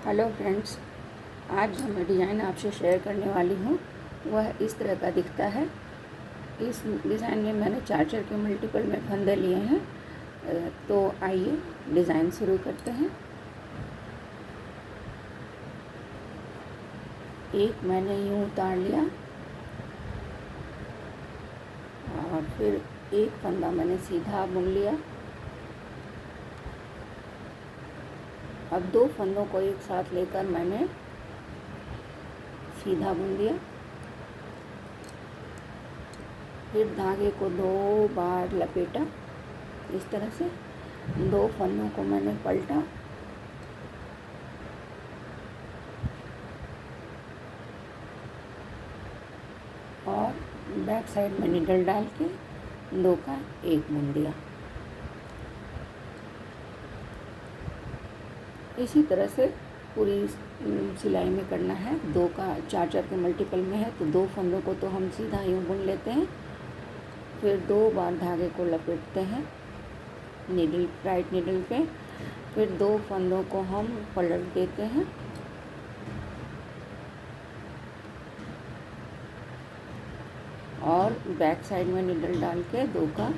Hello friends, आज जो मैं डिज़ाइन आपसे शेयर करने वाली हूँ वह इस तरह का दिखता है। इस डिज़ाइन में मैंने चार के मल्टीपल में फंदे लिए हैं। तो आइए डिज़ाइन शुरू करते हैं। एक मैंने यूँ उतार लिया और फिर एक फंदा मैंने सीधा बुन लिया। अब दो फंदों को एक साथ लेकर मैंने सीधा बुन दिया। फिर धागे को दो बार लपेटा। इस तरह से दो फंदों को मैंने पलटा और बैक साइड में नीडल डाल के दो का एक बुन दिया। इसी तरह से पूरी सिलाई में करना है। दो का चार के मल्टीपल में है तो दो फंदों को तो हम सीधा यूँ बुन लेते हैं। फिर दो बार धागे को लपेटते हैं नीडल, राइट नीडल पे। फिर दो फंदों को हम पलट देते हैं और बैक साइड में नीडल डाल के दो का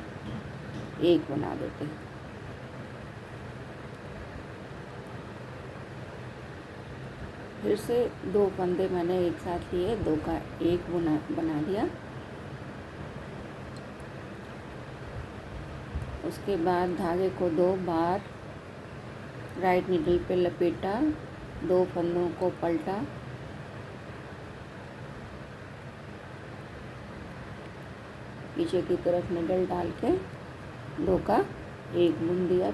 एक बना देते हैं। फिर से दो फंदे मैंने एक साथ लिए, दो का एक बना दिया। उसके बाद धागे को दो बार राइट नीडल पे लपेटा, दो फंदों को पलटा, पीछे की तरफ नीडल डाल के दो का एक बुन दिया।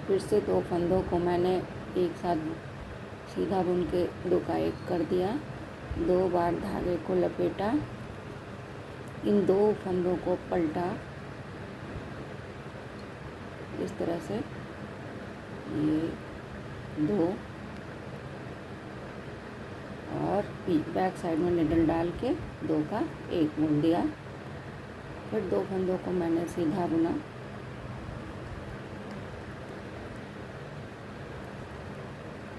फिर से दो फंदों को मैंने एक साथ सीधा बुन के दो का एक कर दिया। दो बार धागे को लपेटा, इन दो फंदों को पलटा इस तरह से, ये दो, और बैक साइड में निडल डाल के दो का एक बुन दिया। फिर दो फंदों को मैंने सीधा बुना,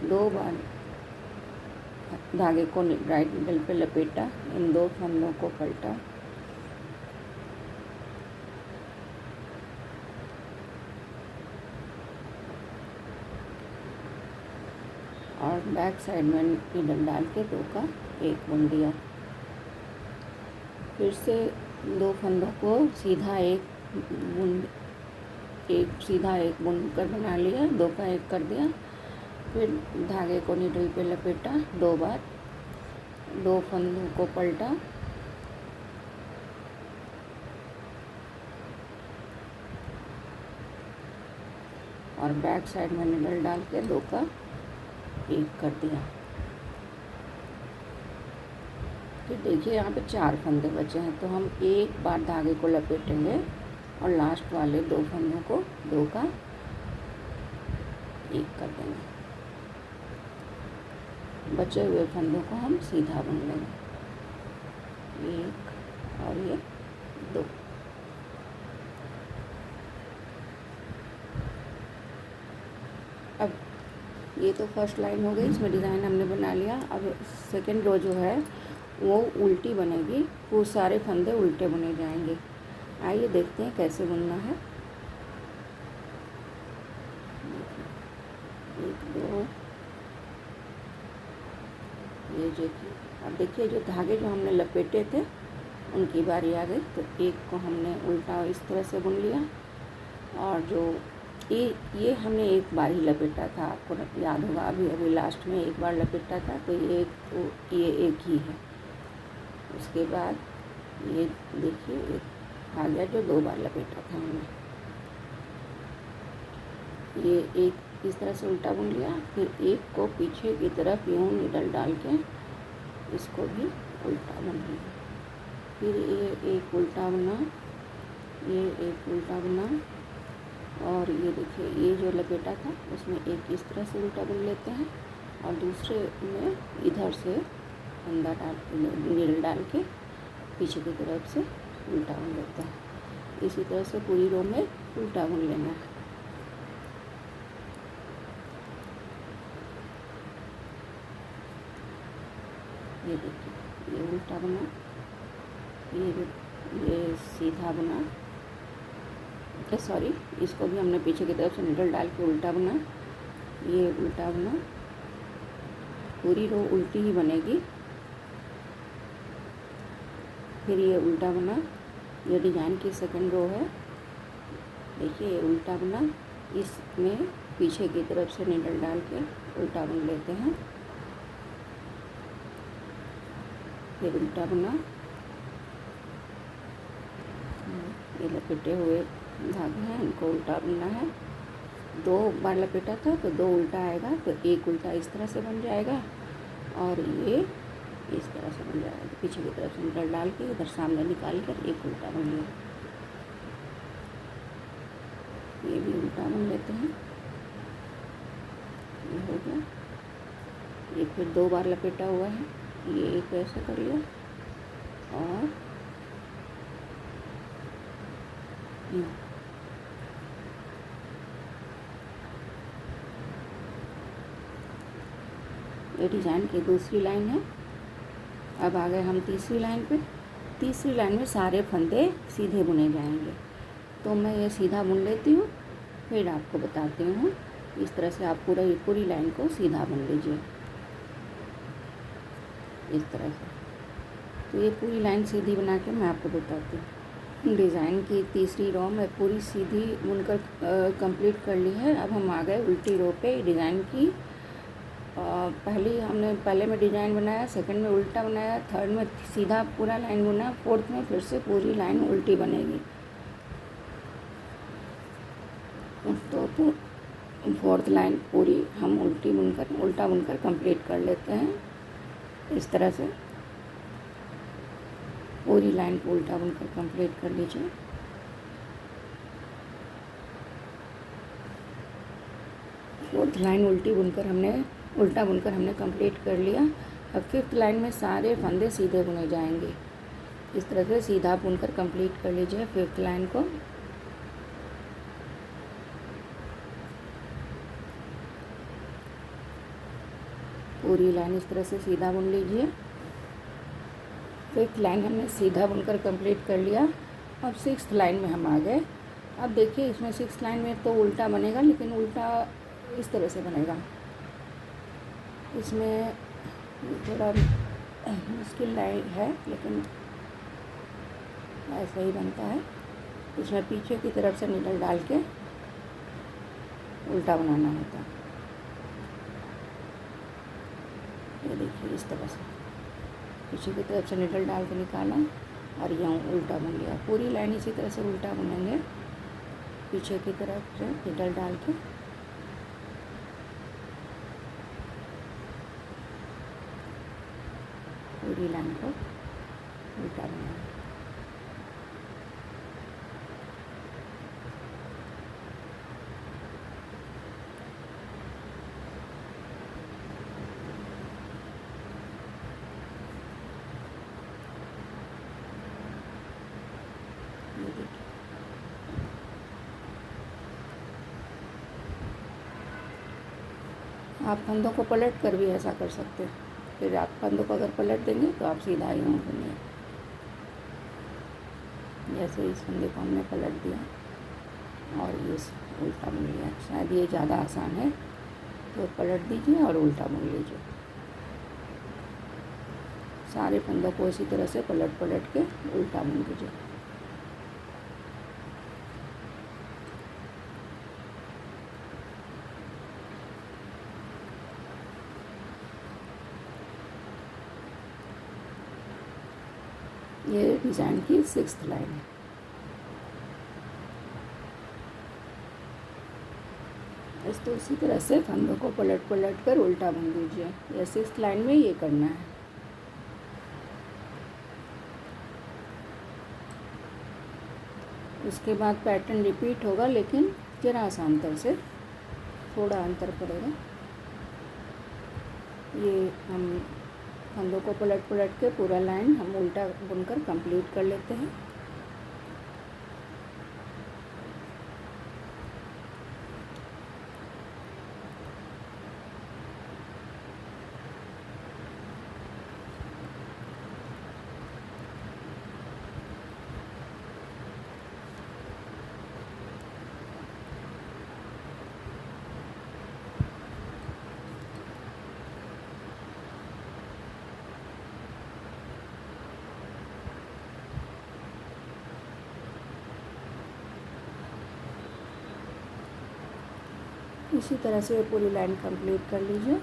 दो बार धागे को राइट निडल पे लपेटा, इन दो फंदों को पलटा, और बैक साइड में नीडल डाल के दो का एक बुन दिया। फिर से दो फंदों को सीधा एक बुन कर बना लिया, दो का एक कर दिया। फिर धागे को नीडल पे लपेटा, दो बार, दो फंदों को पलटा, और बैक साइड में नीडल डाल के दो का एक कर दिया। फिर देखिए यहाँ पे चार फंदे बचे हैं तो हम एक बार धागे को लपेटेंगे और लास्ट वाले दो फंदों को दो का एक कर देंगे। बचे हुए फंदों को हम सीधा बुन लेंगे, एक और ये दो। अब ये तो फर्स्ट लाइन हो गई, इसमें डिज़ाइन हमने बना लिया। अब सेकंड रो जो है वो उल्टी बनेगी, वो सारे फंदे उल्टे बुने जाएंगे। आइए देखते हैं कैसे बुनना है। एक, दो, ये देखिए। अब देखिए जो धागे जो हमने लपेटे थे उनकी बारी आ गई, तो एक को हमने उल्टा इस तरह से बुन लिया, और जो ये हमने एक बार ही लपेटा था, आपको याद होगा, अभी लास्ट में एक बार लपेटा था, तो ये एक ही है। उसके बाद ये देखिए एक आ गया जो दो बार लपेटा था हमने, ये एक इस तरह से उल्टा बुन लिया। फिर एक को पीछे की तरफ यूँ नीडल डाल के इसको भी उल्टा बुन लिया। फिर ये एक उल्टा बुना, ये एक उल्टा बुना, और ये देखिए ये जो लपेटा था उसमें एक इस तरह से उल्टा बुन लेते हैं, और दूसरे में इधर से फंदा डाल नीडल डाल के पीछे की तरफ से उल्टा बुन लेते हैं। इसी तरह से पूरी रो में उल्टा बुन लेना है। ये देखिए, ये उल्टा बना, ये सीधा बना, सॉरी, इसको भी हमने पीछे की तरफ से निडल डाल के उल्टा बना, ये उल्टा बना, पूरी रो उल्टी ही बनेगी। फिर ये उल्टा बना, ये डिज़ाइन की सेकंड रो है, देखिए ये उल्टा बना, इसमें पीछे की तरफ से निडल डाल के उल्टा बुन लेते हैं। फिर उल्टा बना, ये लपेटे हुए धागे हैं, इनको उल्टा बुनना है। 2 बार लपेटा था तो 2 उल्टा आएगा, तो एक उल्टा इस तरह से बन जाएगा और ये इस तरह से बन जाएगा। तो पीछे की तरफ से निडल डाल के इधर सामने निकाल कर एक उल्टा बन लिया। ये भी उल्टा बन लेते हैं, ये हो गया। ये फिर 2 बार लपेटा हुआ है, ये एक ऐसे कर लिया और ये डिज़ाइन की दूसरी लाइन है। अब आ गए हम तीसरी लाइन पे। तीसरी लाइन में सारे फंदे सीधे बुने जाएंगे, तो मैं ये सीधा बुन लेती हूँ, फिर आपको बताती हूँ। इस तरह से आप पूरी लाइन को सीधा बुन लीजिए, इस तरह से। तो ये पूरी लाइन सीधी बना के मैं आपको बताती हूँ। डिज़ाइन की तीसरी रो में पूरी सीधी बुनकर कंप्लीट कर ली है। अब हम आ गए उल्टी रो पे। डिज़ाइन की पहले में डिज़ाइन बनाया, सेकंड में उल्टा बनाया, थर्ड में सीधा पूरा लाइन बुना, फोर्थ में फिर से पूरी लाइन उल्टी बनेगी। तो फोर्थ लाइन पूरी हम उल्टा बुनकर कंप्लीट कर लेते हैं। इस तरह से पूरी लाइन को उल्टा बुनकर कंप्लीट कर लीजिए। फोर्थ लाइन उल्टा बुनकर हमने कंप्लीट कर लिया। अब फिफ्थ लाइन में सारे फंदे सीधे बुने जाएंगे। इस तरह से सीधा बुनकर कंप्लीट कर लीजिए फिफ्थ लाइन को। पूरी लाइन इस तरह से सीधा बुन लीजिए। फिफ्थ लाइन हमने सीधा बुनकर कंप्लीट कर लिया। अब सिक्स्थ लाइन में हम आ गए। अब देखिए, इसमें सिक्स्थ लाइन में तो उल्टा बनेगा, लेकिन उल्टा इस तरह से बनेगा। इसमें थोड़ा मुश्किल लाइन है, लेकिन ऐसा ही बनता है। इसमें पीछे की तरफ से नीडल डाल के उल्टा बनाना होता है। ये देखिए, इस तरह से पीछे की तरफ से नीडल डाल के निकाला और यहाँ उल्टा बुन लिया। पूरी लाइन इसी तरह से उल्टा बुनेंगे, पीछे की तरफ से नीडल डाल के। पूरी लाइन को उल्टा बनाएंगे। ये देखिए, आप फंदों को पलट कर भी ऐसा कर सकते हैं। फिर आप फंदों को अगर पलट देंगे तो आप सीधा ही होंगे। जैसे इस फंदे को हमने पलट दिया और ये उल्टा बुन लिया। शायद ये ज़्यादा आसान है, तो पलट दीजिए और उल्टा बुन लीजिए। सारे फंदों को इसी तरह से पलट के उल्टा बुन दीजिए। ये डिज़ाइन की सिक्स्थ लाइन है। तो इसी तरह से फंदों को पलट कर उल्टा बुन दीजिए। ये सिक्स्थ लाइन में ये करना है। उसके बाद पैटर्न रिपीट होगा, लेकिन जरा सा अंतर से, थोड़ा अंतर पड़ेगा। ये हम फंदों को पलट के पूरा लाइन हम उल्टा बुनकर कंप्लीट कर लेते हैं। इसी तरह से पूरी लाइन कंप्लीट कर लीजिए।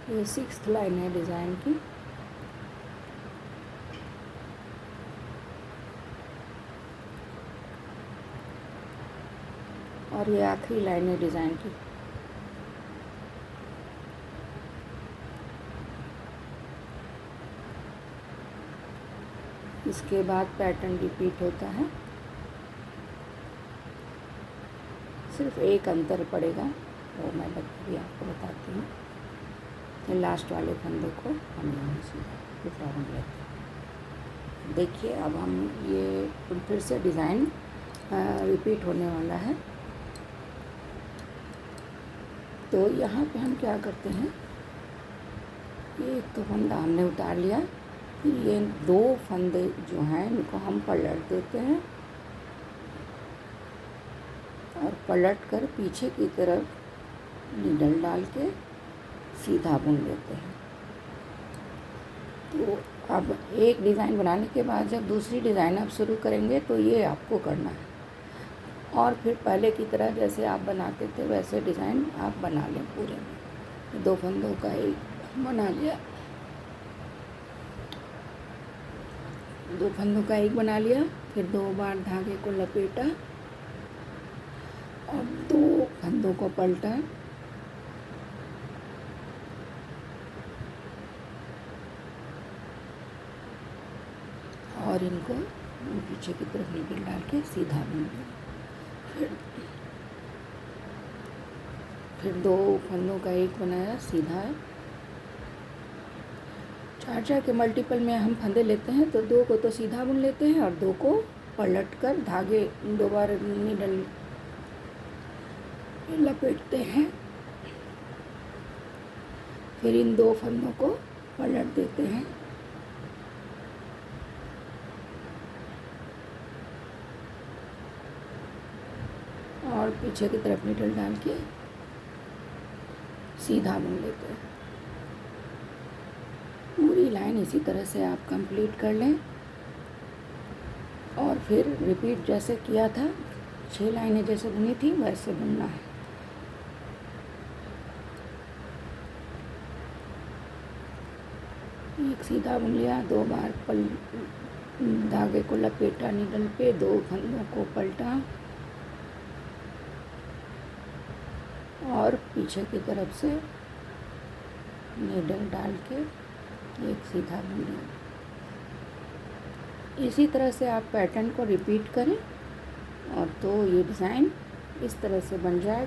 ये 6th लाइन है डिज़ाइन की। और ये आखिरी लाइन है डिज़ाइन की। इसके बाद पैटर्न रिपीट होता है, सिर्फ एक अंतर पड़ेगा, वो मैं भी आपको बताती हूँ। ये लास्ट वाले फंदे को हम यहाँ से उतार लेते हैं। देखिए अब हम ये फिर से डिज़ाइन रिपीट होने वाला है। तो यहाँ पे हम क्या करते हैं, ये एक तो फंदा हमने उतार लिया, फिर ये 2 फंदे जो हैं इनको हम पलट देते हैं और पलट कर पीछे की तरफ नीडल डाल के सीधा बुन लेते हैं। तो अब एक डिज़ाइन बनाने के बाद जब दूसरी डिज़ाइन आप शुरू करेंगे तो ये आपको करना है, और फिर पहले की तरह जैसे आप बनाते थे वैसे डिज़ाइन आप बना लें पूरे में। 2 फंदों का एक बना लिया, 2 फंदों का एक बना लिया, फिर 2 बार धागे को लपेटा और 2 फंदों को पलटा, और इनको पीछे की तरफ नीडल डाल के सीधा बुन लिया। फिर 2 फंदों का एक बनाया सीधा। 4 के मल्टीपल में हम फंदे लेते हैं तो 2 को तो सीधा बुन लेते हैं और 2 को पलट कर धागे 2 बार नीडल लपेटते हैं। फिर इन 2 फंदों को पलट देते हैं और पीछे की तरफ नीडल डाल के सीधा बुन लेते हैं। पूरी लाइन इसी तरह से आप कंप्लीट कर लें और फिर रिपीट जैसे किया था, 6 लाइनें जैसे बुनी थी वैसे बुनना है। एक सीधा बुन लिया, 2 बार धागे को लपेटा नीडल पे, 2 फंदों को पलटा और पीछे की तरफ से नीडल डाल के एक सीधा बुन लिया। इसी तरह से आप पैटर्न को रिपीट करें और तो ये डिज़ाइन इस तरह से बन जाए।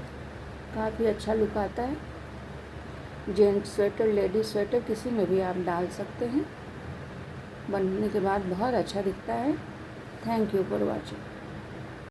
काफ़ी अच्छा लुक आता है। जेंट्स स्वेटर, लेडीज स्वेटर किसी में भी आप डाल सकते हैं। बनने के बाद बहुत अच्छा दिखता है। Thank you for watching.